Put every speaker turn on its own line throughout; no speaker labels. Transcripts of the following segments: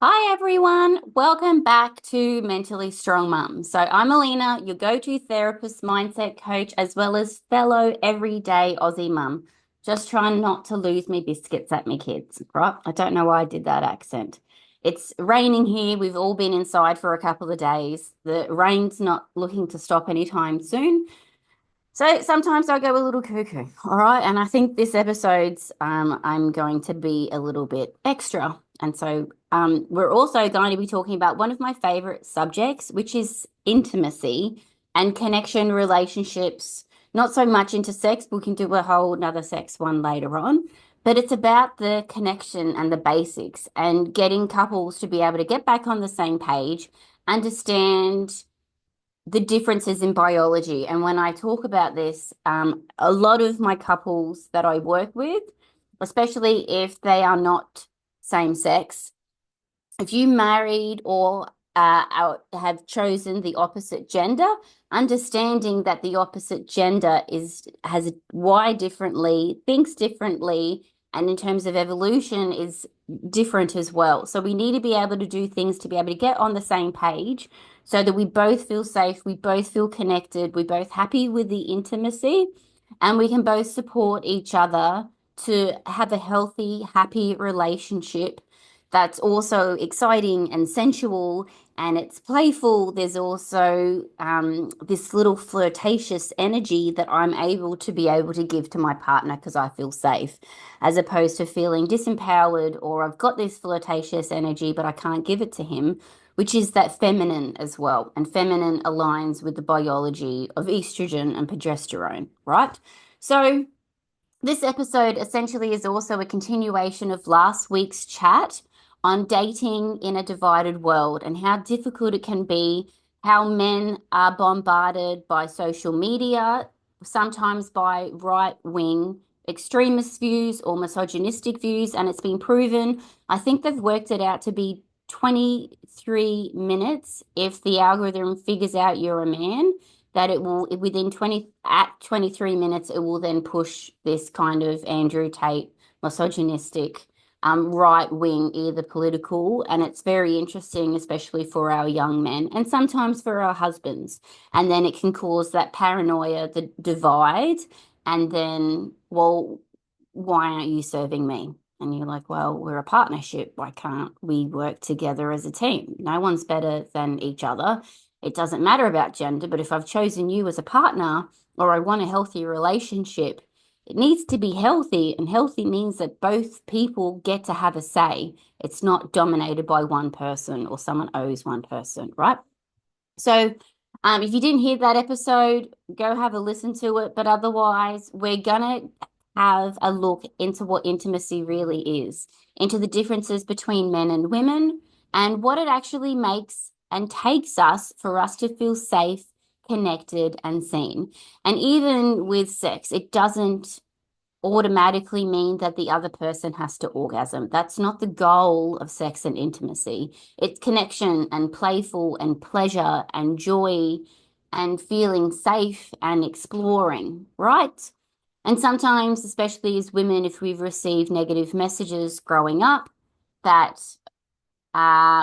Hi everyone, welcome back to Mentally Strong Mum. So I'm Alina, your go-to therapist, mindset coach, as well as fellow everyday Aussie mum. Just trying not to lose me biscuits at me kids, right? I don't know why I did that accent. It's raining here. We've all been inside for a couple of days. The rain's not looking to stop anytime soon. So sometimes I go a little cuckoo, all right? And I think this episode's I'm going to be a little bit extra. And so we're also going to be talking about one of my favorite subjects, which is intimacy and connection relationships. Not so much into sex, we can do a whole another sex one later on, but it's about the connection and the basics and getting couples to be able to get back on the same page, understand the differences in biology. And when I talk about this, a lot of my couples that I work with, especially if they are not same sex, if you married or have chosen the opposite gender, understanding that the opposite gender has wired differently, thinks differently, and in terms of evolution is different as well. So we need to be able to do things to be able to get on the same page so that we both feel safe, we both feel connected, we're both happy with the intimacy, and we can both support each other to have a healthy, happy relationship that's also exciting and sensual and it's playful. There's also this little flirtatious energy that I'm able to be able to give to my partner because I feel safe, as opposed to feeling disempowered or I've got this flirtatious energy, but I can't give it to him, which is that feminine as well. And feminine aligns with the biology of estrogen and progesterone, right? So, this episode essentially is also a continuation of last week's chat on dating in a divided world and how difficult it can be, how men are bombarded by social media, sometimes by right-wing extremist views or misogynistic views, and it's been proven. I think they've worked it out to be 23 minutes if the algorithm figures out you're a man that it will within 20 at 23 minutes it will then push this kind of Andrew Tate misogynistic right wing either political, and it's very interesting especially for our young men and sometimes for our husbands, and then it can cause that paranoia, the divide, and then, well, why aren't you serving me? And you're like, well, we're a partnership. Why can't we work together as a team? No one's better than each other. It doesn't matter about gender, but if I've chosen you as a partner or I want a healthy relationship, it needs to be healthy. And healthy means that both people get to have a say. It's not dominated by one person or someone owes one person, right? So, if you didn't hear that episode, go have a listen to it. But otherwise, we're gonna have a look into what intimacy really is, into the differences between men and women, and what it actually makes and takes us for us to feel safe, connected, and seen. And even with sex, it doesn't automatically mean that the other person has to orgasm. That's not the goal of sex and intimacy. It's connection and playful and pleasure and joy and feeling safe and exploring, right? And sometimes, especially as women, if we've received negative messages growing up that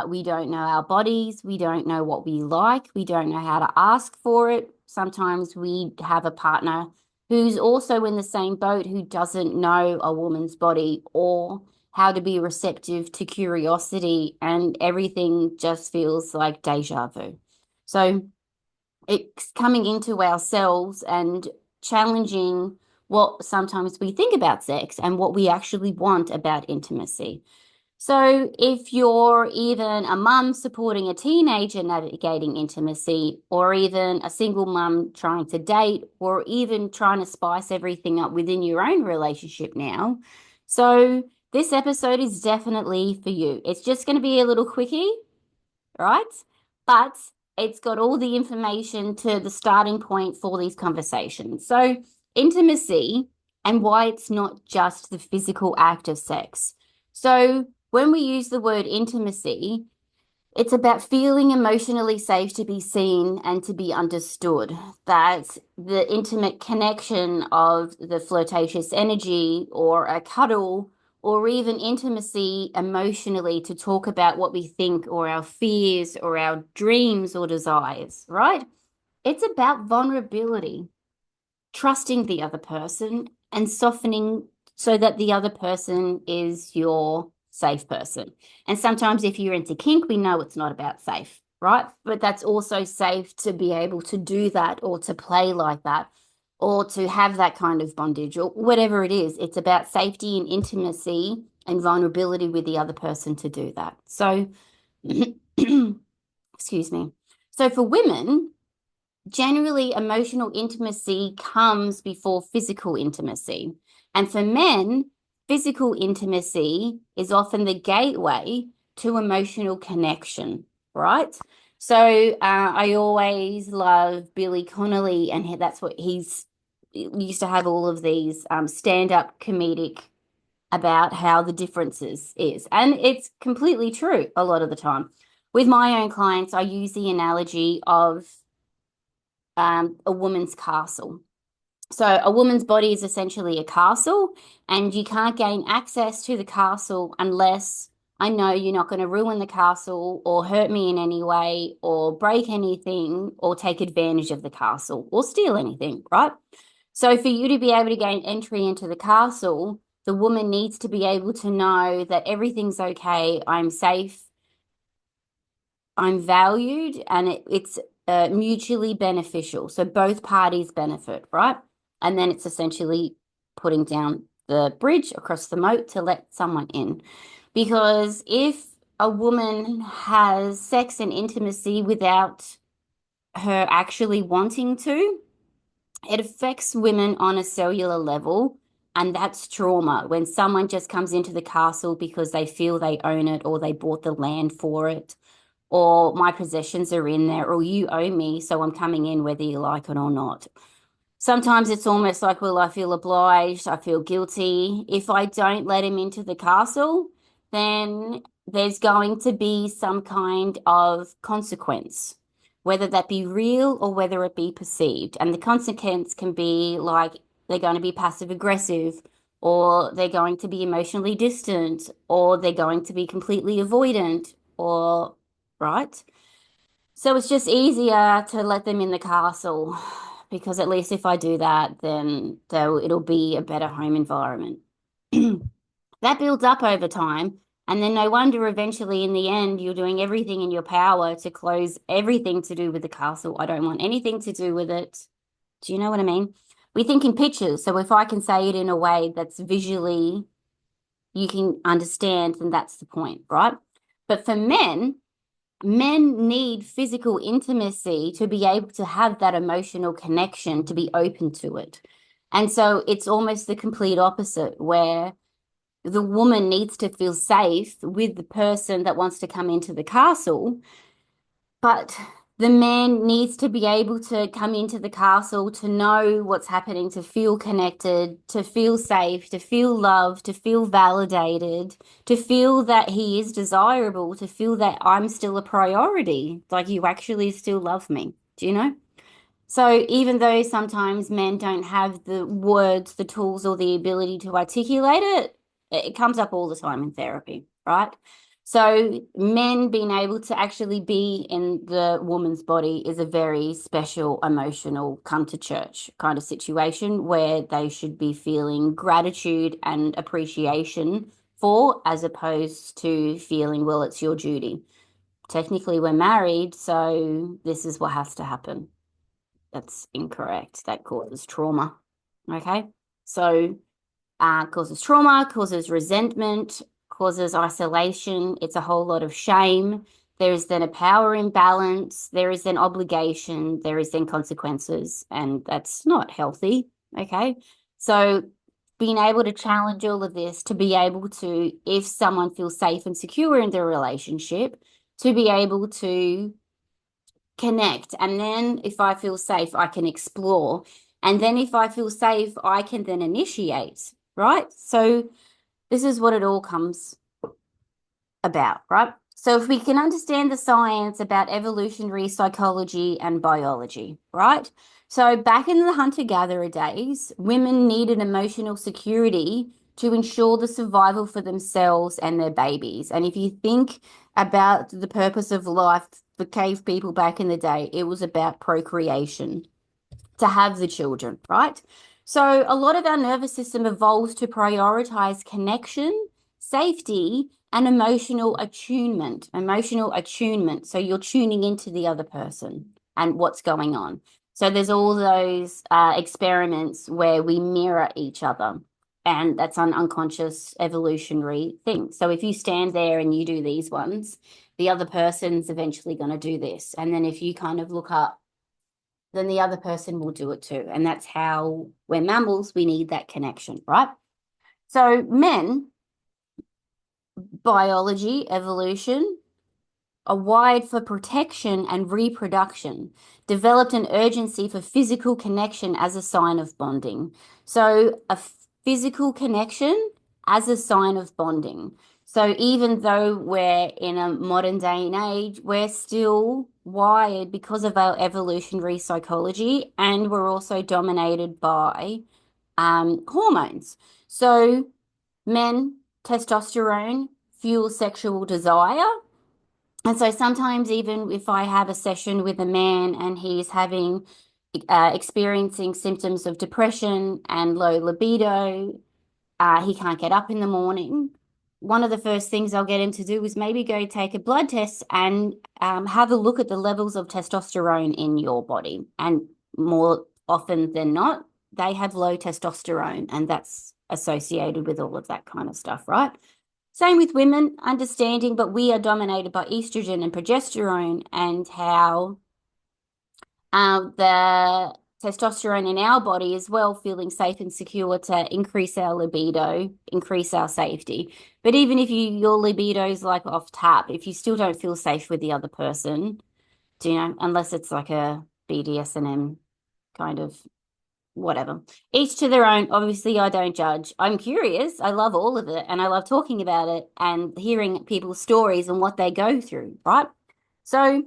we don't know our bodies, we don't know what we like, we don't know how to ask for it. Sometimes we have a partner who's also in the same boat who doesn't know a woman's body or how to be receptive to curiosity, and everything just feels like deja vu. So it's coming into ourselves and challenging what sometimes we think about sex and what we actually want about intimacy. So, if you're even a mum supporting a teenager navigating intimacy, or even a single mum trying to date, or even trying to spice everything up within your own relationship now, so this episode is definitely for you. It's just going to be a little quickie, right? But it's got all the information to the starting point for these conversations. So, intimacy and why it's not just the physical act of sex. So, when we use the word intimacy, it's about feeling emotionally safe to be seen and to be understood. That the intimate connection of the flirtatious energy or a cuddle or even intimacy emotionally to talk about what we think or our fears or our dreams or desires, right? It's about vulnerability, trusting the other person and softening so that the other person is your safe person. And sometimes if you're into kink, we know it's not about safe, right? But that's also safe to be able to do that or to play like that or to have that kind of bondage or whatever it is. It's about safety and intimacy and vulnerability with the other person to do that. So, excuse me. So for women, generally emotional intimacy comes before physical intimacy. And for men, physical intimacy is often the gateway to emotional connection, right? So I always love Billy Connolly, and that's what he's used to have all of these stand-up comedic about how the differences is. And it's completely true a lot of the time. With my own clients, I use the analogy of a woman's castle. So a woman's body is essentially a castle, and you can't gain access to the castle unless I know you're not going to ruin the castle or hurt me in any way or break anything or take advantage of the castle or steal anything, right? So for you to be able to gain entry into the castle, the woman needs to be able to know that everything's okay, I'm safe, I'm valued, and it's mutually beneficial. So both parties benefit, right? And then it's essentially putting down the bridge across the moat to let someone in. Because if a woman has sex and intimacy without her actually wanting to, it affects women on a cellular level. And that's trauma when someone just comes into the castle because they feel they own it or they bought the land for it or my possessions are in there, or you owe me, so I'm coming in whether you like it or not. Sometimes it's almost like, well, I feel obliged, I feel guilty. If I don't let him into the castle, then there's going to be some kind of consequence, whether that be real or whether it be perceived. And the consequence can be like they're going to be passive aggressive, or they're going to be emotionally distant, or they're going to be completely avoidant, or right? So it's just easier to let them in the castle because at least if I do that, then it'll be a better home environment. That builds up over time. And then no wonder eventually in the end, you're doing everything in your power to close everything to do with the castle. I don't want anything to do with it. Do you know what I mean? We think in pictures. So if I can say it in a way that's visually you can understand, then that's the point, right? But for men need physical intimacy to be able to have that emotional connection, to be open to it. And so it's almost the complete opposite, where the woman needs to feel safe with the person that wants to come into the castle, but the man needs to be able to come into the castle to know what's happening, to feel connected, to feel safe, to feel loved, to feel validated, to feel that he is desirable, to feel that I'm still a priority, like you actually still love me. Do you know? So even though sometimes men don't have the words, the tools, or the ability to articulate it, it comes up all the time in therapy, right? So men being able to actually be in the woman's body is a very special, emotional, come to church kind of situation where they should be feeling gratitude and appreciation for, as opposed to feeling, well, it's your duty. Technically, we're married, so this is what has to happen. That's incorrect. That causes trauma. Okay. So, causes trauma, causes resentment, causes isolation. It's a whole lot of shame. There is then a power imbalance. There is then obligation. There is then consequences. And that's not healthy. Okay. So, being able to challenge all of this, to be able to, if someone feels safe and secure in their relationship, to be able to connect. And then if I feel safe, I can explore. And then if I feel safe, I can then initiate, right? So this is what it all comes about, right? So if we can understand the science about evolutionary psychology and biology, right? So back in the hunter-gatherer days, women needed emotional security to ensure the survival for themselves and their babies. And if you think about the purpose of life for cave people back in the day, it was about procreation, to have the children, right? So a lot of our nervous system evolves to prioritize connection, safety, and emotional attunement. Emotional attunement. So you're tuning into the other person and what's going on. So there's all those experiments where we mirror each other. And that's an unconscious evolutionary thing. So if you stand there and you do these ones, the other person's eventually going to do this. And then if you kind of look up, then the other person will do it too. And that's how we're mammals, we need that connection, right? So men, biology, evolution, are wired for protection and reproduction, developed an urgency for physical connection as a sign of bonding. So a physical connection as a sign of bonding. So even though we're in a modern day and age, we're still wired because of our evolutionary psychology, and we're also dominated by hormones. So men, testosterone, fuel sexual desire. And so sometimes, even if I have a session with a man and he's having experiencing symptoms of depression and low libido, he can't get up in the morning. One of the first things I'll get him to do is maybe go take a blood test and have a look at the levels of testosterone in your body. And more often than not, they have low testosterone, and that's associated with all of that kind of stuff, right? Same with women, understanding, but we are dominated by estrogen and progesterone, and how the testosterone in our body as well, feeling safe and secure to increase our libido, increase our safety. But even if your libido is like off tap, if you still don't feel safe with the other person, do you know, unless it's like a BDSM kind of whatever. Each to their own. Obviously, I don't judge. I'm curious. I love all of it, and I love talking about it and hearing people's stories and what they go through, right? So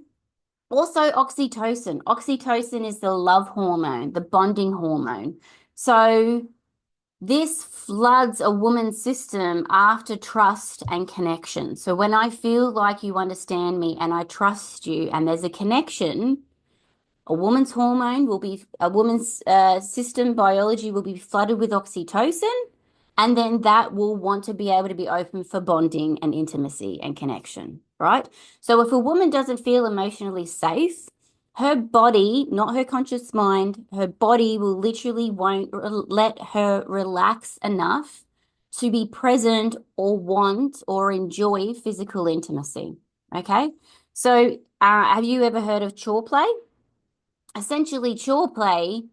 also oxytocin. Oxytocin is the love hormone, the bonding hormone. So this floods a woman's system after trust and connection. So when I feel like you understand me and I trust you and there's a connection, a woman's system biology will be flooded with oxytocin, and then that will want to be able to be open for bonding and intimacy and connection, right? So if a woman doesn't feel emotionally safe, her body, not her conscious mind, her body will literally won't let her relax enough to be present or want or enjoy physical intimacy. Okay. So, have you ever heard of chore play? Essentially, chore play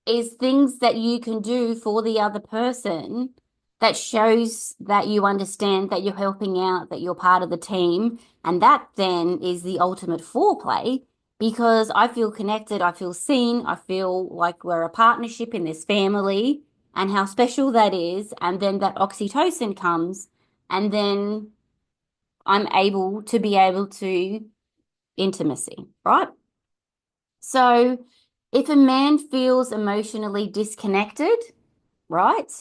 is things that you can do for the other person that shows that you understand, that you're helping out, that you're part of the team. And that then is the ultimate foreplay, because I feel connected, I feel seen, I feel like we're a partnership in this family, and how special that is. And then that oxytocin comes, and then I'm able to intimacy, right? So if a man feels emotionally disconnected, right,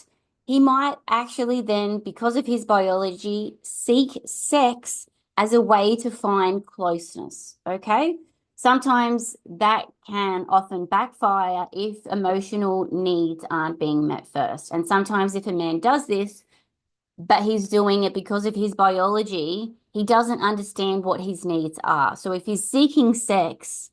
he might actually then, because of his biology, seek sex as a way to find closeness. Okay. Sometimes that can often backfire if emotional needs aren't being met first. And sometimes if a man does this, but he's doing it because of his biology, he doesn't understand what his needs are. So if he's seeking sex,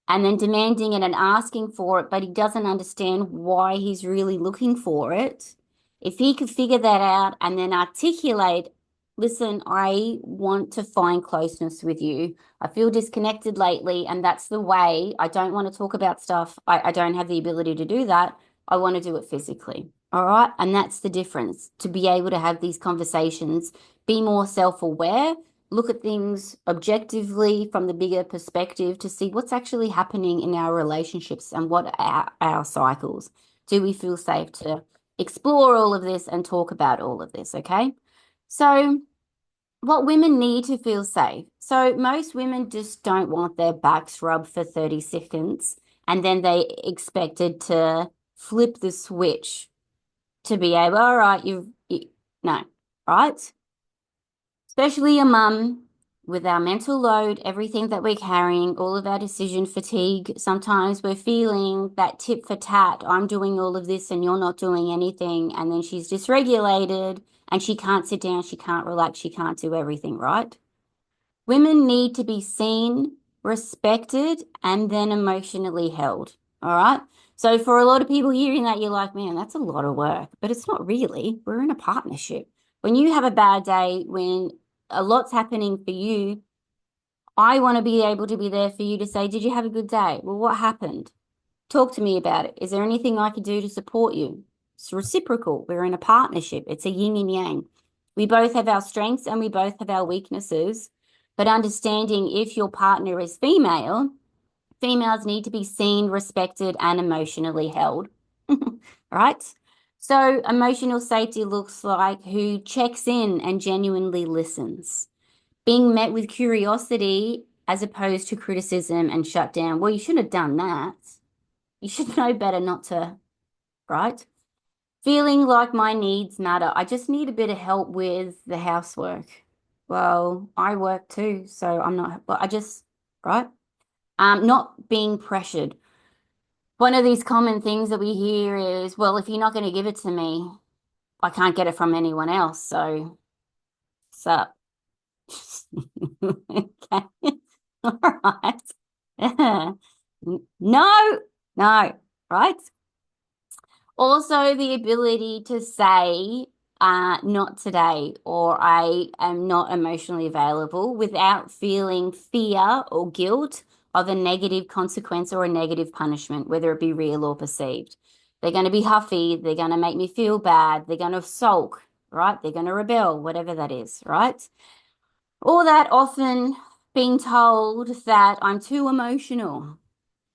and then demanding it and asking for it, but he doesn't understand why he's really looking for it. If he could figure that out and then articulate, listen, I want to find closeness with you. I feel disconnected lately, and that's the way. I don't want to talk about stuff. I don't have the ability to do that. I want to do it physically. All right. And that's the difference, to be able to have these conversations, be more self-aware, look at things objectively from the bigger perspective to see what's actually happening in our relationships and what are our cycles. Do we feel safe to explore all of this and talk about all of this? Okay. So, what women need to feel safe. So, most women just don't want their backs rubbed for 30 seconds and then they expected to flip the switch to be able, all right, no, right? Especially a mum with our mental load, everything that we're carrying, all of our decision fatigue. Sometimes we're feeling that tit for tat. I'm doing all of this and you're not doing anything. And then she's dysregulated and she can't sit down, she can't relax, she can't do everything, right? Women need to be seen, respected, and then emotionally held. All right. So for a lot of people hearing that, you're like, man, that's a lot of work, but it's not really. We're in a partnership. When you have a bad day, when a lot's happening for you, I want to be able to be there for you to say, did you have a good day? Well, what happened? Talk to me about it. Is there anything I could do to support you? It's reciprocal. We're in a partnership. It's a yin and yang. We both have our strengths and we both have our weaknesses. But understanding if your partner is female, females need to be seen, respected, and emotionally held. Right? So, emotional safety looks like who checks in and genuinely listens, being met with curiosity as opposed to criticism and shut down. Well, you shouldn't have done that. You should know better not to, right? Feeling like my needs matter. I just need a bit of help with the housework. Well, I work too, so I'm not, but I just, right? Not being pressured. One of these common things that we hear is, well, if you're not going to give it to me, I can't get it from anyone else. So, sup? Okay. All right. No, no, right? Also, the ability to say, not today, or I am not emotionally available without feeling fear or guilt of a negative consequence or a negative punishment, whether it be real or perceived. They're going to be huffy. They're going to make me feel bad. They're going to sulk, right? They're going to rebel, whatever that is, right? Or that often being told that I'm too emotional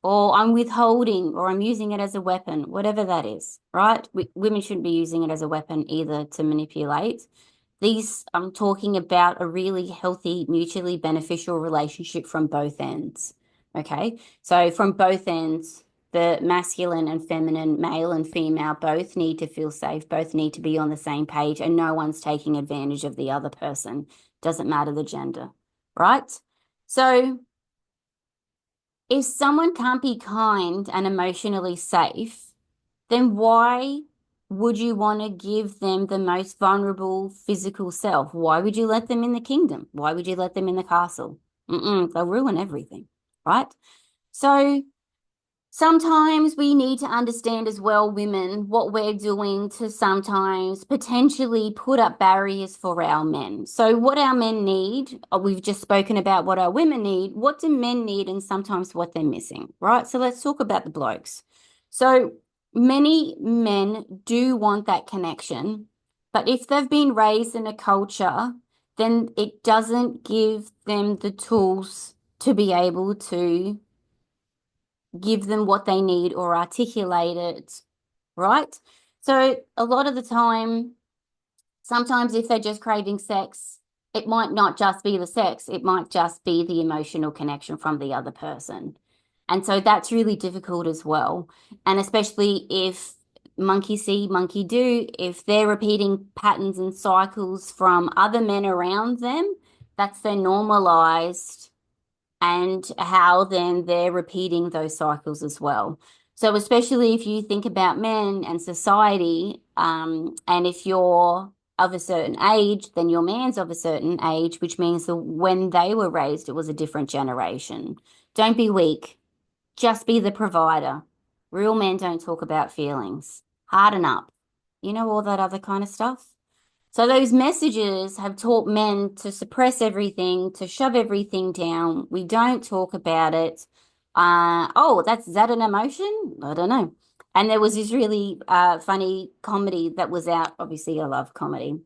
or I'm withholding, or I'm using it as a weapon, whatever that is, right? Women shouldn't be using it as a weapon either to manipulate. I'm talking about a really healthy, mutually beneficial relationship from both ends. Okay. So from both ends, the masculine and feminine, male and female, both need to feel safe, both need to be on the same page, and no one's taking advantage of the other person. Doesn't matter the gender, right? So if someone can't be kind and emotionally safe, then why would you want to give them the most vulnerable physical self? Why would you let them in the kingdom? Why would you let them in the castle? They'll ruin everything, right? So sometimes we need to understand as well, women, what we're doing to sometimes potentially put up barriers for our men. So, what our men need, we've just spoken about what our women need. What do men need, and sometimes what they're missing, right? So, let's talk about the blokes. So, many men do want that connection, but if they've been raised in a culture, then it doesn't give them the tools to be able to give them what they need or articulate it, right? So a lot of the time, sometimes if they're just craving sex, it might not just be the sex, it might just be the emotional connection from the other person. And so that's really difficult as well. And especially if monkey see, monkey do, if they're repeating patterns and cycles from other men around them, that's their normalized and how then they're repeating those cycles as well. So, especially if you think about men and society, and if you're of a certain age, then your man's of a certain age, which means that when they were raised, it was a different generation. Don't be weak, just be the provider. Real men don't talk about feelings. Harden up. You know, all that other kind of stuff. So those messages have taught men to suppress everything, to shove everything down. We don't talk about it. Oh, is that an emotion? I don't know. And there was this really funny comedy that was out. Obviously, I love comedy.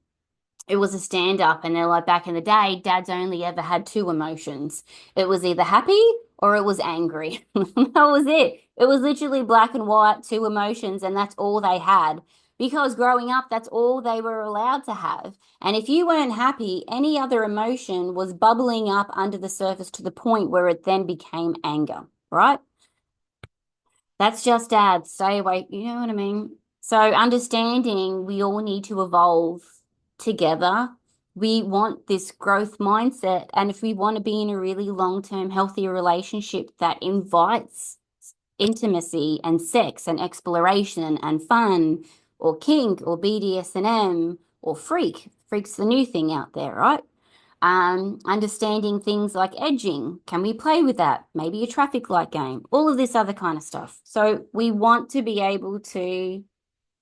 It was a stand up, and they're like, back in the day, dads only ever had two emotions. It was either happy or it was angry. That was it. It was literally black and white, two emotions, and that's all they had. Because growing up, that's all they were allowed to have. And if you weren't happy, any other emotion was bubbling up under the surface to the point where it then became anger, right? That's just dads. Stay away. You know what I mean? So understanding we all need to evolve together. We want this growth mindset. And if we want to be in a really long-term, healthy relationship that invites intimacy and sex and exploration and fun or kink or BDSM or freak. Freak's the new thing out there, right? Understanding things like edging. Can we play with that? Maybe a traffic light game, all of this other kind of stuff. So we want to be able to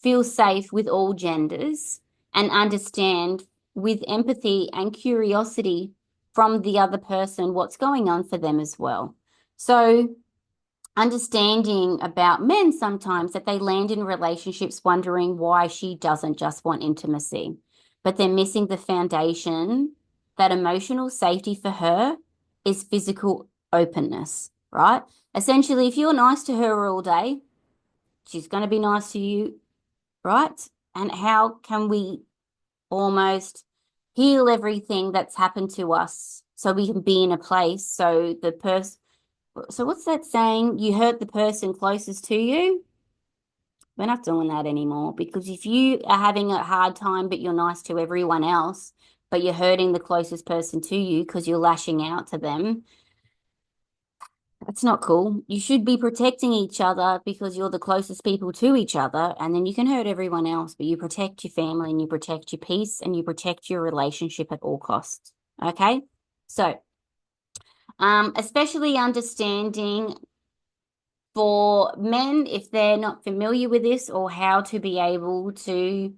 feel safe with all genders and understand with empathy and curiosity from the other person what's going on for them as well. So understanding about men sometimes that they land in relationships wondering why she doesn't just want intimacy, but they're missing the foundation that emotional safety for her is physical openness, right? Essentially, if you're nice to her all day, she's going to be nice to you, right? And how can we almost heal everything that's happened to us so we can be in a place so the person so what's that saying? You hurt the person closest to you? We're not doing that anymore because if you are having a hard time, but you're nice to everyone else, but you're hurting the closest person to you because you're lashing out to them, that's not cool. You should be protecting each other because you're the closest people to each other, and then you can hurt everyone else, but you protect your family and you protect your peace and you protect your relationship at all costs. Okay? So, especially understanding for men, if they're not familiar with this or how to be able to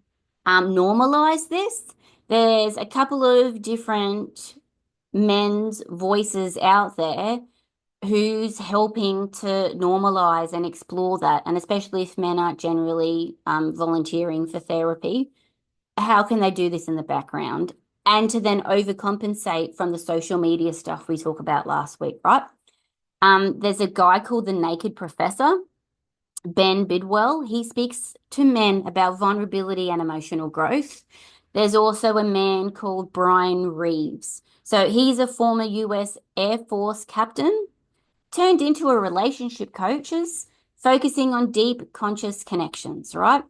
normalize this, there's a couple of different men's voices out there who's helping to normalize and explore that. And especially if men aren't generally volunteering for therapy, how can they do this in the background? And to then overcompensate from the social media stuff we talked about last week, right? There's a guy called the Naked Professor, Ben Bidwell. He speaks to men about vulnerability and emotional growth. There's also a man called Brian Reeves. So he's a former US Air Force captain turned into a relationship coaches focusing on deep conscious connections, right?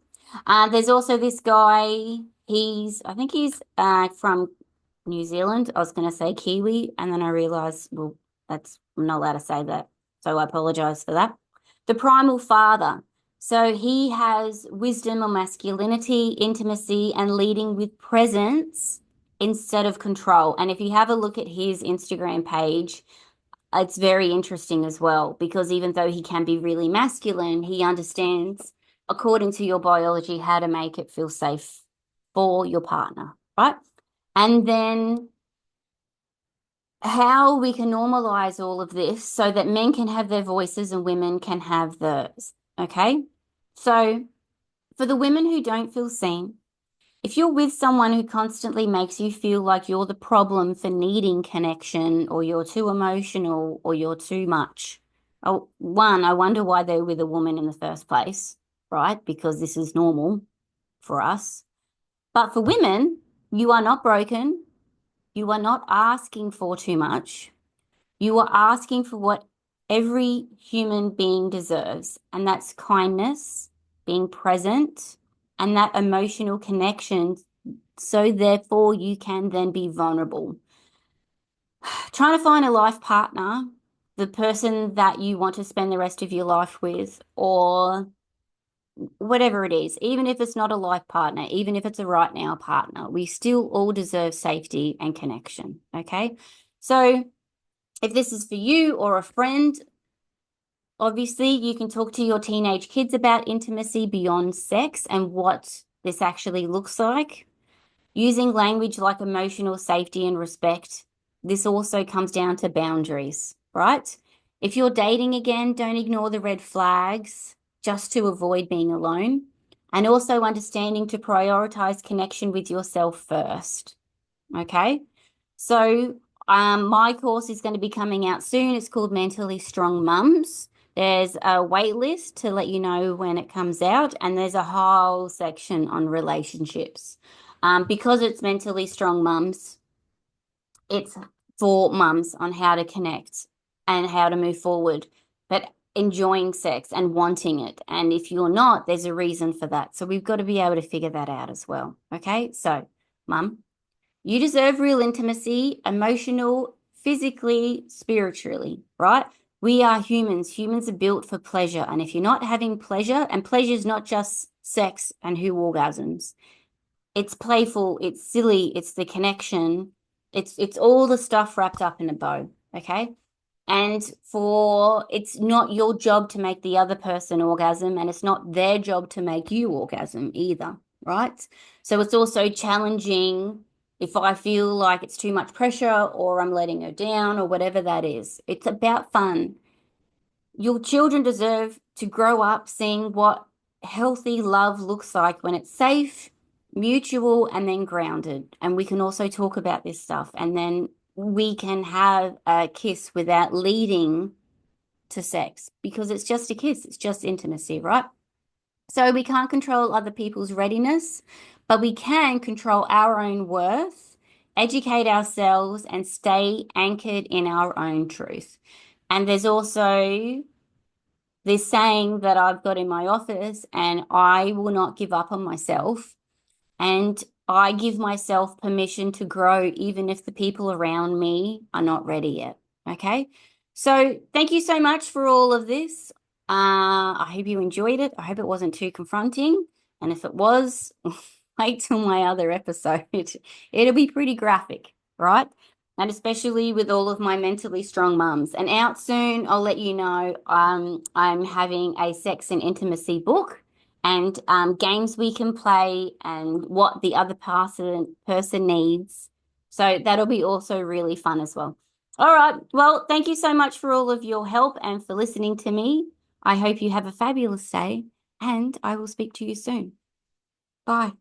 There's also this guy, I think he's from New Zealand. I was going to say Kiwi, and then I realized, well, I'm not allowed to say that. So I apologize for that. The Primal Father. So he has wisdom on masculinity, intimacy, and leading with presence instead of control. And if you have a look at his Instagram page, it's very interesting as well because even though he can be really masculine, he understands, according to your biology, how to make it feel safe for your partner, right? And then how we can normalize all of this so that men can have their voices and women can have theirs. Okay. So for the women who don't feel seen, if you're with someone who constantly makes you feel like you're the problem for needing connection or you're too emotional or you're too much, oh, one, I wonder why they're with a woman in the first place, right? Because this is normal for us. But for women, you are not broken. You are not asking for too much. You are asking for what every human being deserves, and that's kindness, being present, and that emotional connection. So therefore, you can then be vulnerable. Trying to find a life partner, the person that you want to spend the rest of your life with, or whatever it is, even if it's not a life partner, even if it's a right now partner, we still all deserve safety and connection. Okay. So if this is for you or a friend, obviously you can talk to your teenage kids about intimacy beyond sex and what this actually looks like. Using language like emotional safety and respect, this also comes down to boundaries, right? If you're dating again, don't ignore the red flags just to avoid being alone. And also understanding to prioritize connection with yourself first. Okay. So my course is going to be coming out soon. It's called Mentally Strong Mums. There's a wait list to let you know when it comes out, and there's a whole section on relationships. Because it's mentally strong mums, it's for mums on how to connect and how to move forward. But enjoying sex and wanting it. And if you're not, there's a reason for that. So we've got to be able to figure that out as well. Okay. So, mum, you deserve real intimacy, emotional, physically, spiritually, right? We are humans. Humans are built for pleasure. And if you're not having pleasure, and pleasure is not just sex and who orgasms, it's playful, it's silly, it's the connection, it's all the stuff wrapped up in a bow, okay? And for it's not your job to make the other person orgasm, and it's not their job to make you orgasm either, right? So it's also challenging if I feel like it's too much pressure or I'm letting her down or whatever that is. It's about fun. Your children deserve to grow up seeing what healthy love looks like when it's safe, mutual, and then grounded. And we can also talk about this stuff. And then we can have a kiss without leading to sex because it's just a kiss, it's just intimacy, right? So we can't control other people's readiness, but we can control our own worth, educate ourselves, and stay anchored in our own truth. And there's also this saying that I've got in my office, and I will not give up on myself. And I give myself permission to grow, even if the people around me are not ready yet. Okay. So thank you so much for all of this. I hope you enjoyed it. I hope it wasn't too confronting. And if it was, wait till my other episode. It'll be pretty graphic, right? And especially with all of my mentally strong mums. And out soon, I'll let you know I'm having a sex and intimacy book and games we can play and what the other person needs. So that'll be also really fun as well. All right. Well, thank you so much for all of your help and for listening to me. I hope you have a fabulous day and I will speak to you soon. Bye.